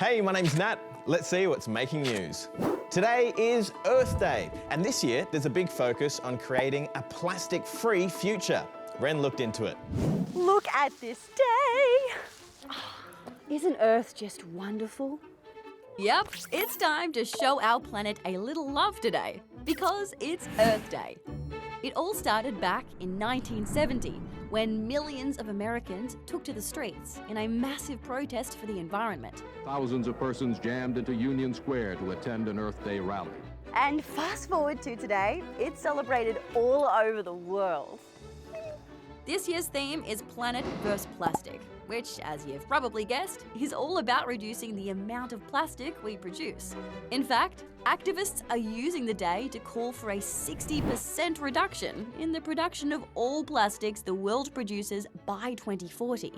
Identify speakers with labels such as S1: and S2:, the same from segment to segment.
S1: Hey, my name's Nat. Let's see what's making news. Today is Earth Day, and this year there's a big focus on creating a plastic-free future. Ren looked into it.
S2: Look at this day! Isn't Earth just wonderful?
S3: Yep, it's time to show our planet a little love today, because it's Earth Day. It all started back in 1970, when millions of Americans took to the streets in a massive protest for the environment.
S4: Thousands of persons jammed into Union Square to attend an Earth Day rally.
S2: And fast forward to today, it's celebrated all over the world.
S3: This year's theme is Planet vs. Plastic, which, as you've probably guessed, is all about reducing the amount of plastic we produce. In fact, activists are using the day to call for a 60% reduction in the production of all plastics the world produces by 2040.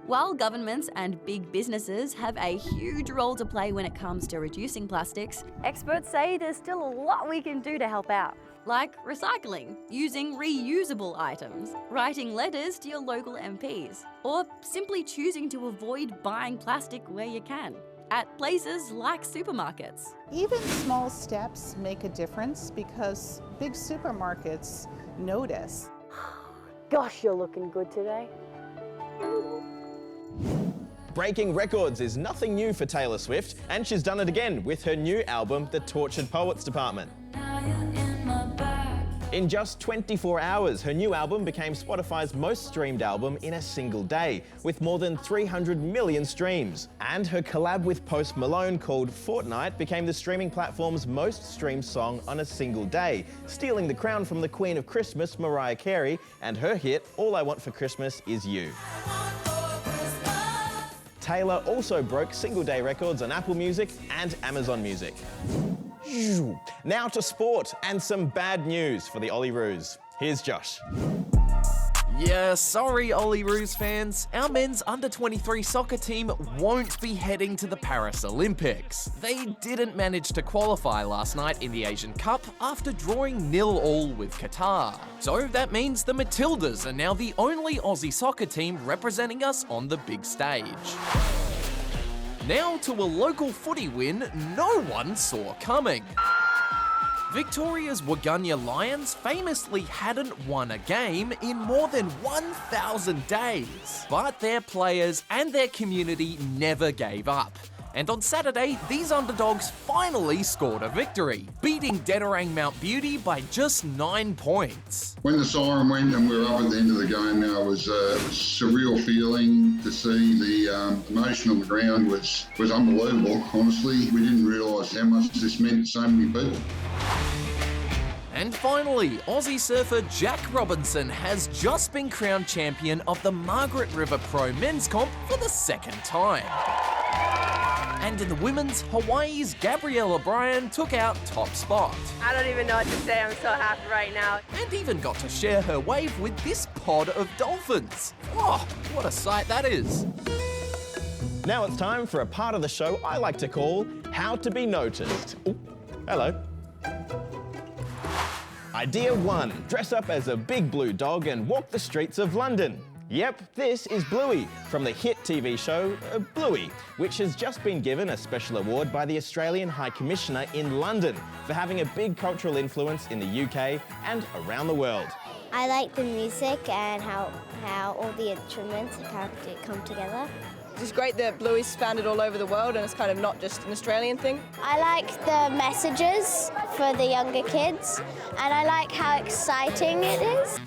S3: While governments and big businesses have a huge role to play when it comes to reducing plastics,
S2: Experts say there's still a lot we can do to help out.
S3: like recycling, using reusable items, writing letters to your local MPs, or simply choosing to avoid buying plastic where you can, at places like supermarkets.
S5: Even small steps make a difference because big supermarkets notice.
S2: Gosh, you're looking good today.
S1: Breaking records is nothing new for Taylor Swift, and she's done it again with her new album, The Tortured Poets Department. In just 24 hours, her new album became Spotify's most streamed album in a single day, with more than 300 million streams. And her collab with Post Malone called Fortnite became the streaming platform's most streamed song on a single day, stealing the crown from the Queen of Christmas, Mariah Carey, and her hit, All I Want for Christmas Is You. Taylor also broke single-day records on Apple Music and Amazon Music. Now to sport and some bad news for the Olyroos. Here's Josh.
S6: Yeah, sorry Olyroos fans, our men's under-23 soccer team won't be heading to the Paris Olympics. They didn't manage to qualify last night in the Asian Cup after drawing 0-0 with Qatar. So that means the Matildas are now the only Aussie soccer team representing us on the big stage. Now to a local footy win no one saw coming. Victoria's Waganya Lions famously hadn't won a game in more than 1,000 days. But their players and their community never gave up. And on Saturday, these underdogs finally scored a victory, beating Denarang Mount Beauty by just 9 points.
S7: When the siren went and we were up at the end of the game, it was a surreal feeling to see. The emotion on the ground was unbelievable, honestly. We didn't realise how much this meant to so many people.
S6: And finally, Aussie surfer Jack Robinson has just been crowned champion of the Margaret River Pro Men's Comp for the second time. And in the women's, Hawaii's Gabrielle O'Brien took out top spot.
S8: I don't even know what to say, I'm so happy right now.
S6: And even got to share her wave with this pod of dolphins. Oh, what a sight that is.
S1: Now it's time for a part of the show I like to call How to Be Noticed. Ooh, hello. Idea 1. Dress up as a big blue dog and walk the streets of London. Yep, this is Bluey from the hit TV show Bluey, which has just been given a special award by the Australian High Commissioner in London for having a big cultural influence in the UK and around the world.
S9: I like the music and how all the instruments come together.
S8: It's great that Bluey's expanded all over the world and it's kind of not just an Australian thing.
S9: I like the messages for the younger kids and I like how exciting it is.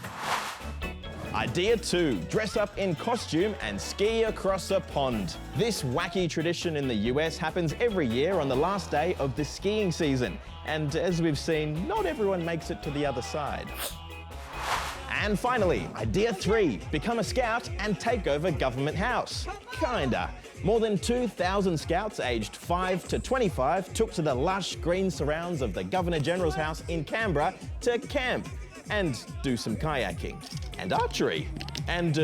S1: Idea 2. Dress up in costume and ski across a pond. This wacky tradition in the US happens every year on the last day of the skiing season. And as we've seen, not everyone makes it to the other side. And finally, idea 3. Become a scout and take over Government House. Kinda. More than 2,000 scouts aged 5 to 25 took to the lush green surrounds of the Governor-General's house in Canberra to camp and do some kayaking and archery and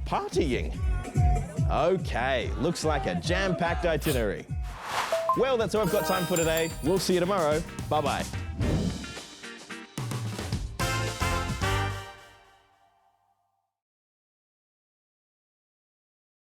S1: partying. Okay, looks like a jam-packed itinerary. Well, that's all I've got time for today. We'll see you tomorrow. Bye-bye.